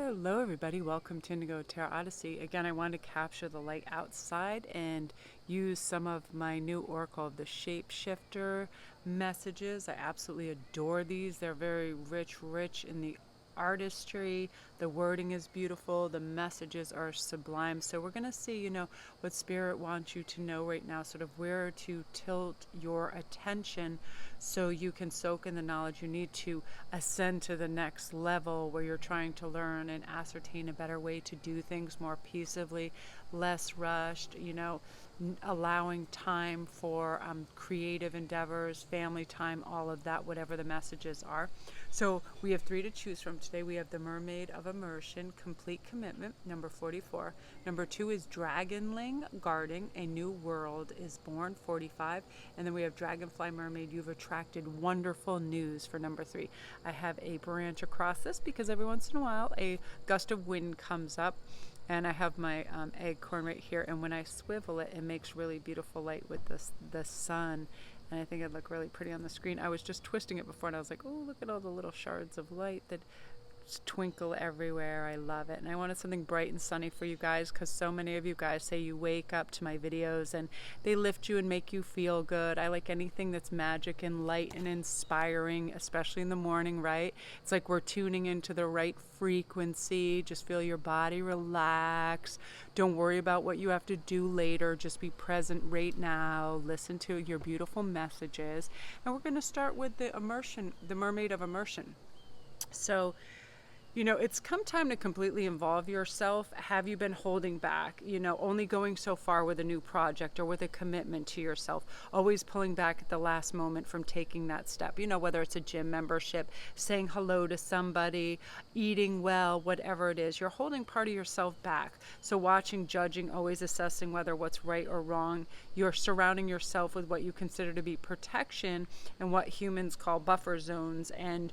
Hello everybody, welcome to Indigo Tarot Odyssey. Again, I wanted to capture the light outside and use some of my new oracle of the shapeshifter messages. I absolutely adore these. They're very rich in the artistry. The wording is beautiful. The messages are sublime. So we're going to see, what Spirit wants you to know right now, sort of where to tilt your attention so you can soak in the knowledge you need to ascend to the next level where you're trying to learn and ascertain a better way to do things more peaceably, less rushed, allowing time for creative endeavors, family time, all of that, whatever the messages are. So we have 3 to choose from today. We have the Mermaid of Immersion, Complete Commitment, number 44. Number 2 is Dragonling, Guarding, A New World is Born, 45. And then we have Dragonfly, Mermaid, You've Attracted Wonderful News for number 3. I have a branch across this because every once in a while a gust of wind comes up. And I have my acorn right here, and when I swivel it, it makes really beautiful light with the sun, and I think it'd look really pretty on the screen. I was just twisting it before, and I was like, oh, look at all the little shards of light that twinkle everywhere. I love it. And I wanted something bright and sunny for you guys because so many of you guys say you wake up to my videos and they lift you and make you feel good. I like anything that's magic and light and inspiring, especially in the morning, right? It's like we're tuning into the right frequency. Just feel your body relax. Don't worry about what you have to do later. Just be present right now. Listen to your beautiful messages. And we're going to start with the immersion, the Mermaid of Immersion. So it's come time to completely involve yourself. Have you been holding back, only going so far with a new project or with a commitment to yourself, always pulling back at the last moment from taking that step, whether it's a gym membership, saying hello to somebody, eating well, whatever it is, you're holding part of yourself back. So watching, judging, always assessing whether what's right or wrong, you're surrounding yourself with what you consider to be protection and what humans call buffer zones, and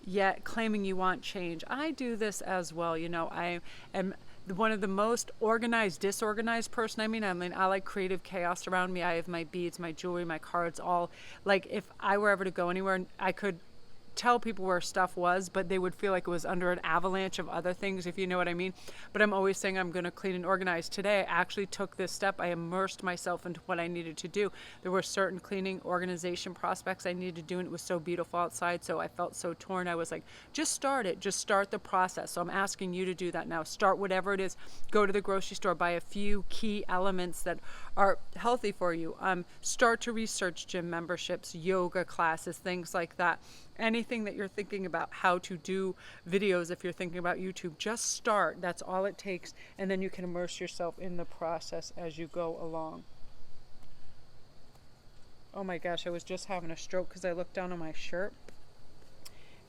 yet claiming you want change. I do this as well. I am one of the most organized, disorganized person. I like creative chaos around me. I have my beads, my jewelry, my cards, all like if I were ever to go anywhere, I could tell people where stuff was, but they would feel like it was under an avalanche of other things, if you know what I mean. But I'm always saying I'm going to clean and organize. Today, I actually took this step. I immersed myself into what I needed to do. There were certain cleaning organization prospects I needed to do, and it was so beautiful outside, so I felt so torn. I was like, just start it. Just start the process. So I'm asking you to do that now. Start whatever it is. Go to the grocery store, buy a few key elements that are healthy for you. Start to research gym memberships, yoga classes, things like that. Anything that you're thinking about, how to do videos, if you're thinking about YouTube, just start. That's all it takes. And then you can immerse yourself in the process as you go along. Oh my gosh, I was just having a stroke because I looked down on my shirt.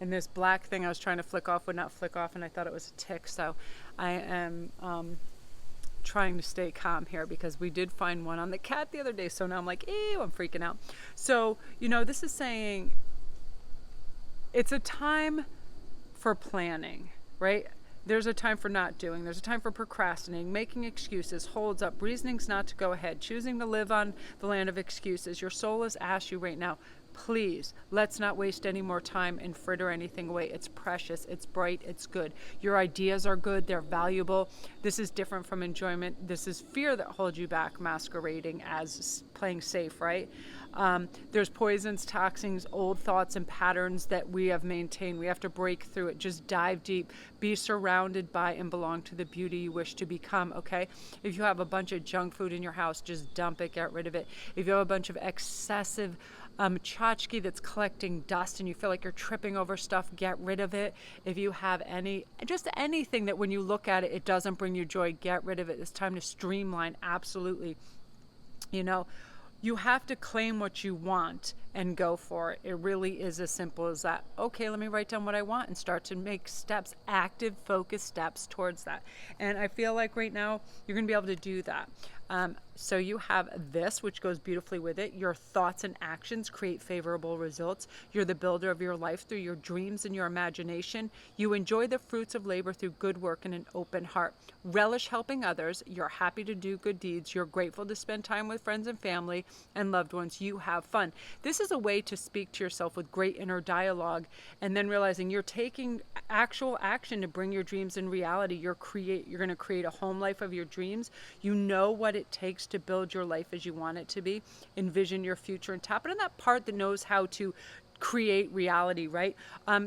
And this black thing I was trying to flick off would not flick off, and I thought it was a tick. So I am trying to stay calm here because we did find one on the cat the other day. So now I'm like, ew, I'm freaking out. So, this is saying it's a time for planning, right? There's a time for not doing. There's a time for procrastinating, making excuses, holds up, reasonings not to go ahead, choosing to live on the land of excuses. Your soul has asked you right now, please, let's not waste any more time and fritter anything away. It's precious, it's bright, it's good. Your ideas are good, they're valuable. This is different from enjoyment. This is fear that holds you back, masquerading as playing safe, right? There's poisons, toxins, old thoughts and patterns that we have maintained. We have to break through it. Just dive deep. Be surrounded by and belong to the beauty you wish to become, okay? If you have a bunch of junk food in your house, just dump it, get rid of it. If you have a bunch of excessive tchotchke that's collecting dust and you feel like you're tripping over stuff, get rid of it. If you have anything that when you look at it, it doesn't bring you joy, get rid of it. It's time to streamline, absolutely. You have to claim what you want and go for it. It really is as simple as that. Okay, let me write down what I want and start to make steps, active, focused steps towards that. And I feel like right now you're going to be able to do that. So you have this, which goes beautifully with it. Your thoughts and actions create favorable results. You're the builder of your life through your dreams and your imagination. You enjoy the fruits of labor through good work and an open heart. Relish helping others. You're happy to do good deeds. You're grateful to spend time with friends and family and loved ones. You have fun. This this is a way to speak to yourself with great inner dialogue, and then realizing you're taking actual action to bring your dreams in reality. You're going to create a home life of your dreams. You know what it takes to build your life as you want it to be. Envision your future and tap into that part that knows how to create reality, right?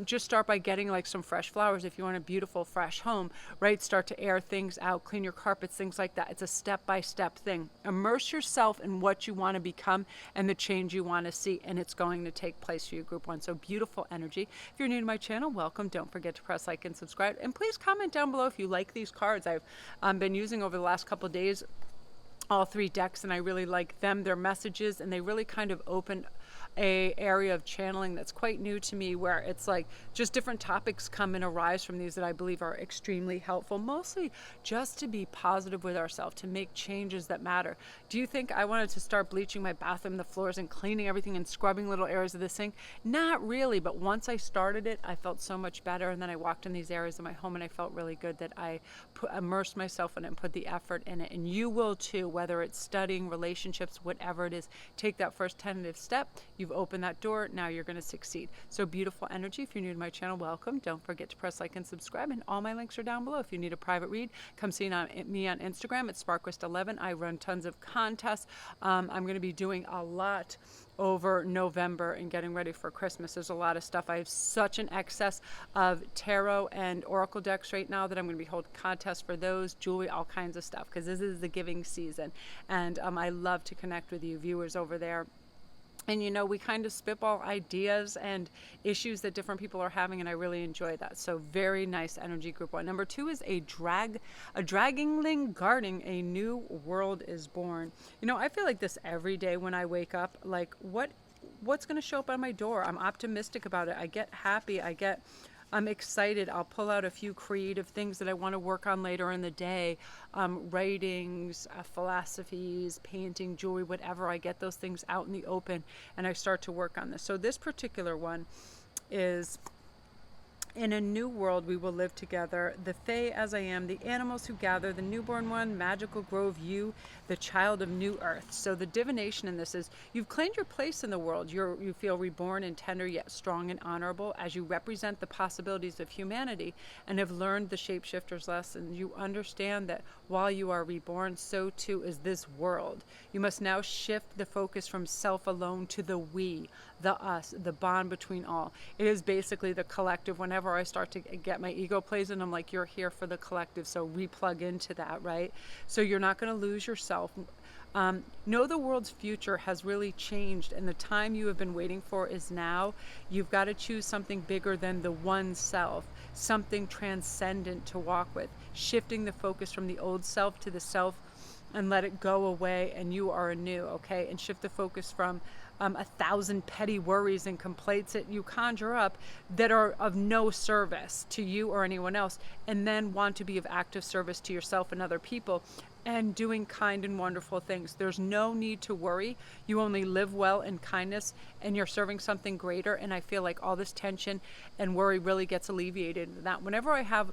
Just start by getting like some fresh flowers if you want a beautiful fresh home, right? Start to air things out, clean your carpets, things like that. It's a step-by-step thing. Immerse yourself in what you want to become and the change you want to see, and it's going to take place for you, Group 1. So beautiful energy. If you're new to my channel, welcome. Don't forget to press like and subscribe, and please comment down below if you like these cards. I've been using over the last couple of days all 3 decks, and I really like them, their messages, and they really kind of open a area of channeling that's quite new to me, where it's like just different topics come and arise from these that I believe are extremely helpful, mostly just to be positive with ourselves, to make changes that matter. Do you think I wanted to start bleaching my bathroom, the floors, and cleaning everything and scrubbing little areas of the sink? Not really, but once I started it, I felt so much better, and then I walked in these areas of my home and I felt really good that I immersed myself in it and put the effort in it. And you will too, whether it's studying, relationships, whatever it is. Take that first tentative step. You've opened that door. Now you're going to succeed. So beautiful energy. If you're new to my channel, welcome. Don't forget to press like and subscribe. And all my links are down below. If you need a private read, come see me on Instagram at SparkWest11. I run tons of contests. I'm going to be doing a lot over November and getting ready for Christmas. There's a lot of stuff. I have such an excess of tarot and oracle decks right now that I'm going to be holding contests for those, jewelry, all kinds of stuff, because this is the giving season. And I love to connect with you viewers over there. And, you know, we kind of spitball ideas and issues that different people are having, and I really enjoy that. So very nice energy, Group 1. Number 2 is a Dragonling guarding a new world is born. You know, I feel like this every day when I wake up, like what's going to show up on my door? I'm optimistic about it. I get happy. I'm excited. I'll pull out a few creative things that I want to work on later in the day. Writings, philosophies, painting, jewelry, whatever. I get those things out in the open and I start to work on this. So this particular one is: in a new world we will live together, the Fae as I am, the animals who gather, the newborn one, magical grove, you, the child of new earth. So the divination in this is you've claimed your place in the world. You feel reborn and tender, yet strong and honorable as you represent the possibilities of humanity and have learned the shapeshifter's lesson. You understand that while you are reborn, so too is this world. You must now shift the focus from self alone to the we, the us, the bond between all. It is basically the collective. Whenever I start to get my ego plays in, I'm like, you're here for the collective, so replug into that, right? So you're not going to lose yourself. Know the world's future has really changed, and the time you have been waiting for is now. You've got to choose something bigger than the one self, something transcendent to walk with, shifting the focus from the old self to the self and let it go away, and you are anew, okay? And shift the focus from 1,000 petty worries and complaints that you conjure up that are of no service to you or anyone else, and then want to be of active service to yourself and other people, and doing kind and wonderful things. There's no need to worry. You only live well in kindness, and you're serving something greater. And I feel like all this tension and worry really gets alleviated. That whenever I have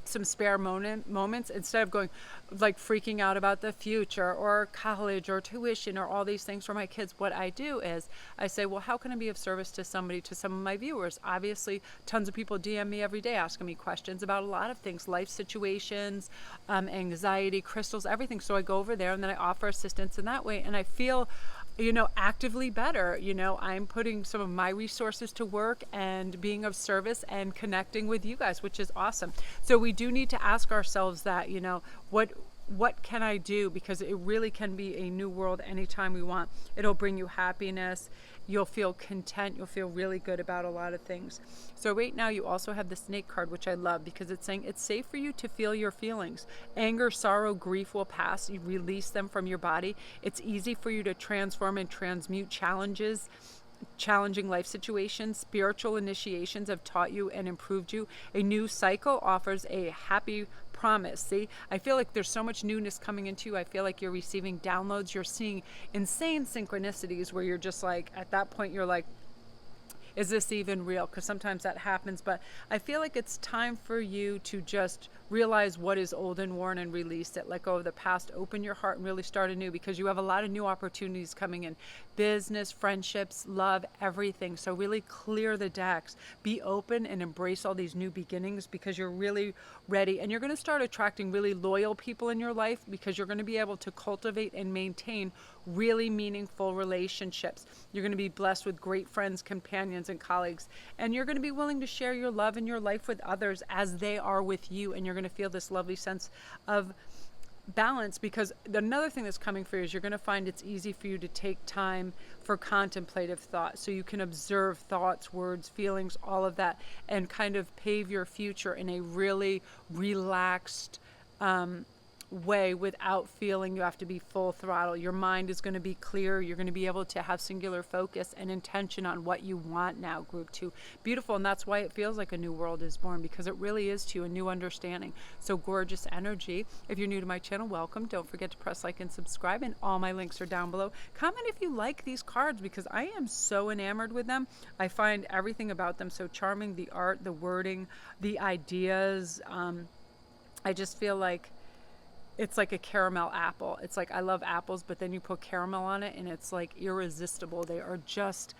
some spare moments, instead of going like freaking out about the future or college or tuition or all these things for my kids, what I do is I say, well, how can I be of service to somebody, to some of my viewers? Obviously, tons of people DM me every day asking me questions about a lot of things, life situations, anxiety, crystals, everything. So I go over there and then I offer assistance in that way, and I feel, you know, actively better. You know, I'm putting some of my resources to work and being of service and connecting with you guys, which is awesome. So we do need to ask ourselves that, you know, what can I do? Because it really can be a new world anytime we want. It'll bring you happiness. You'll feel content. You'll feel really good about a lot of things. So right now you also have the Snake card, which I love because it's saying it's safe for you to feel your feelings. Anger, sorrow, grief will pass. You release them from your body. It's easy for you to transform and transmute challenging life situations. Spiritual initiations have taught you and improved you. A new cycle offers a happy promise. See, I feel like there's so much newness coming into you. I feel like you're receiving downloads. You're seeing insane synchronicities where you're just like, at that point, you're like, is this even real? Because sometimes that happens, but I feel like it's time for you to just realize what is old and worn and release it. Let go of the past, open your heart and really start anew, because you have a lot of new opportunities coming in. Business, friendships, love, everything. So really clear the decks. Be open and embrace all these new beginnings, because you're really ready, and you're going to start attracting really loyal people in your life, because you're going to be able to cultivate and maintain really meaningful relationships. You're going to be blessed with great friends, companions, and colleagues, and you're going to be willing to share your love and your life with others as they are with you, and you're going to feel this lovely sense of balance. Because another thing that's coming for you is you're going to find it's easy for you to take time for contemplative thought, so you can observe thoughts, words, feelings, all of that, and kind of pave your future in a really relaxed way, without feeling you have to be full throttle. Your mind is going to be clear. You're going to be able to have singular focus and intention on what you want now, group 2. Beautiful. And that's why it feels like a new world is born, because it really is to you, a new understanding. So gorgeous energy. If you're new to my channel, welcome. Don't forget to press like and subscribe, and all my links are down below. Comment if you like these cards, because I am so enamored with them. I find everything about them so charming. The art, the wording, the ideas. I just feel like it's like a caramel apple. It's like, I love apples, but then you put caramel on it and it's like irresistible. They are just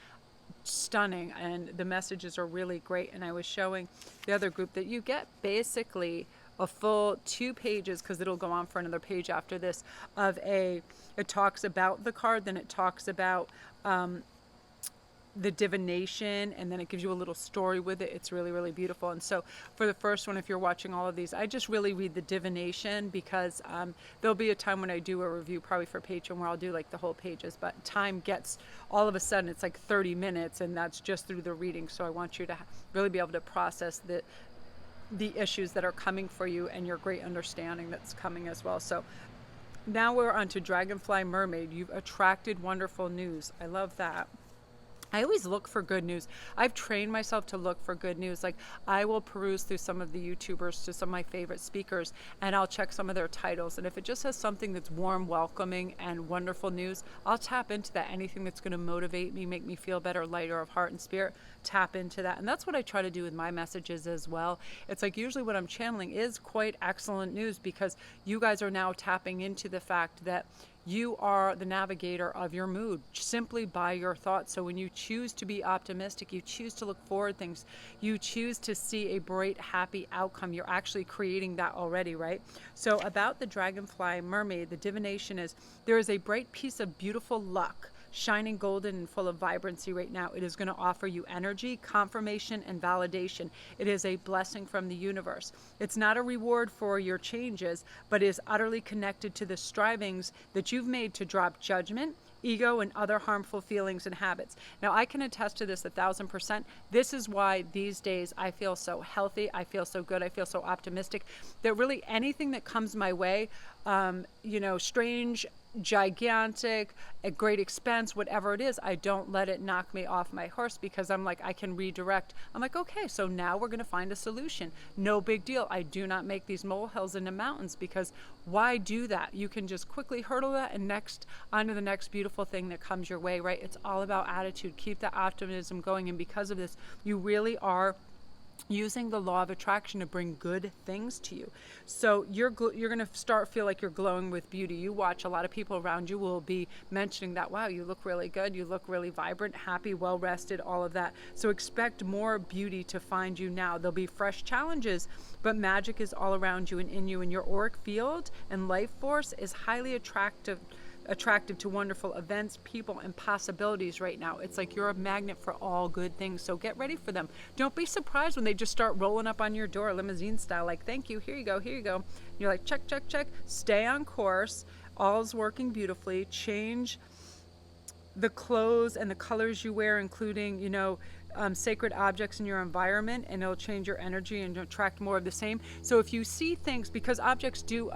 stunning, and the messages are really great. And I was showing the other group that you get basically a full 2 pages, because it'll go on for another page after this, of it talks about the card, then it talks about the divination, and then it gives you a little story with it. It's really, really beautiful. And so for the first one, if you're watching all of these, I just really read the divination, because there'll be a time when I do a review, probably for Patreon, where I'll do like the whole pages, but time gets, all of a sudden it's like 30 minutes, and that's just through the reading. So I want you to really be able to process the issues that are coming for you, and your great understanding that's coming as well. So now we're on to Dragonfly, Mermaid. You've attracted wonderful news. I love that. I always look for good news. I've trained myself to look for good news. Like, I will peruse through some of the YouTubers, to some of my favorite speakers, and I'll check some of their titles. And if it just has something that's warm, welcoming, and wonderful news, I'll tap into that. Anything that's going to motivate me, make me feel better, lighter of heart and spirit, tap into that. And that's what I try to do with my messages as well. It's like, usually what I'm channeling is quite excellent news, because you guys are now tapping into the fact that you are the navigator of your mood simply by your thoughts. So when you choose to be optimistic, you choose to look forward things, you choose to see a bright, happy outcome, you're actually creating that already, right? So about the Dragonfly, Mermaid, the divination is, there is a bright piece of beautiful luck, shining golden and full of vibrancy right now. It is going to offer you energy, confirmation, and validation. It is a blessing from the universe. It's not a reward for your changes, but is utterly connected to the strivings that you've made to drop judgment, ego, and other harmful feelings and habits. Now, I can attest to this 1000%. This is why these days I feel so healthy, I feel so good, I feel so optimistic, that really anything that comes my way, strange, gigantic, at great expense, whatever it is, I don't let it knock me off my horse, because I'm like, I can redirect. I'm like, okay, so now we're going to find a solution. No big deal. I do not make these molehills into mountains, because why do that? You can just quickly hurdle that and next on to the next beautiful thing that comes your way, right? It's all about attitude. Keep the optimism going. And because of this, you really are using the law of attraction to bring good things to you. So you're going to feel like you're glowing with beauty. You watch, a lot of people around you will be mentioning that, wow, you look really good, you look really vibrant, happy, well rested, all of that. So expect more beauty to find you now. There'll be fresh challenges, but magic is all around you and in you, and your auric field and life force is highly attractive to wonderful events, people, and possibilities right now. It's like you're a magnet for all good things, so get ready for them. Don't be surprised when they just start rolling up on your door, limousine style, like, thank you, here you go, here you go. And you're like, check, check, check, stay on course, all's working beautifully. Change the clothes and the colors you wear, including, sacred objects in your environment, and it'll change your energy and attract more of the same. So if you see things, because objects do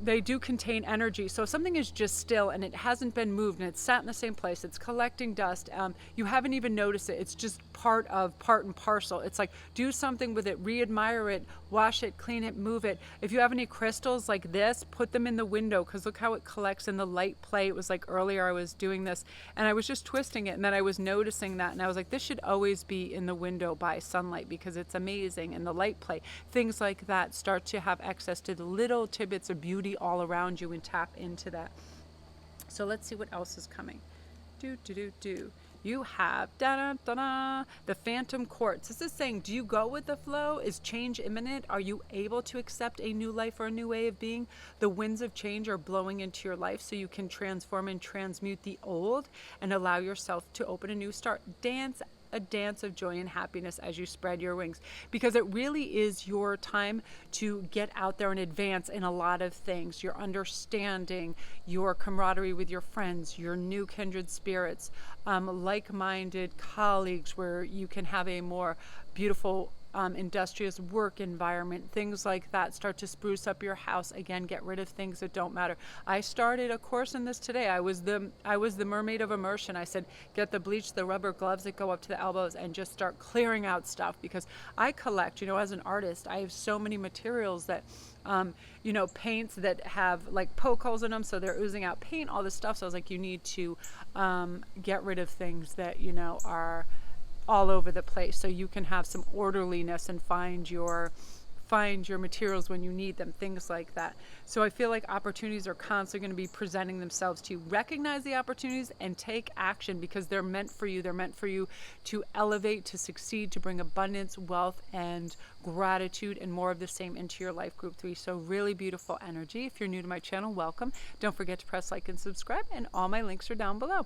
they do contain energy. So if something is just still and it hasn't been moved and it's sat in the same place, it's collecting dust, you haven't even noticed it, it's just part and parcel. It's like, do something with it, re-admire it, wash it, clean it, move it. If you have any crystals like this, put them in the window, because look how it collects in the light play. It was like earlier I was doing this and I was just twisting it, and then I was noticing that, and I was like, this should always be in the window by sunlight because it's amazing. And the light play, things like that, start to have access to the little tidbits of beauty all around you and tap into that. So let's see what else is coming. You have the Phantom Quartz. This is saying, do you go with the flow? Is change imminent? Are you able to accept a new life or a new way of being? The winds of change are blowing into your life so you can transform and transmute the old and allow yourself to open a new start. Dance a dance of joy and happiness as you spread your wings, because it really is your time to get out there and advance in a lot of things. Your understanding, your camaraderie with your friends, your new kindred spirits, like-minded colleagues where you can have a more beautiful industrious work environment, things like that. Start to spruce up your house. Again, get rid of things that don't matter. I started a course in this today. I was the mermaid of immersion. I said, get the bleach, the rubber gloves that go up to the elbows, and just start clearing out stuff, because I collect, as an artist, I have so many materials that paints that have like poke holes in them, so they're oozing out paint, all this stuff. So I was like, you need to get rid of things that are all over the place, so you can have some orderliness and find your materials when you need them, things like that. So I feel like opportunities are constantly going to be presenting themselves to you. Recognize the opportunities and take action, because they're meant for you. They're meant for you to elevate, to succeed, to bring abundance, wealth, and gratitude, and more of the same into your life. Group 3. So really beautiful energy. If you're new to my channel, welcome. Don't forget to press like and subscribe, and all my links are down below.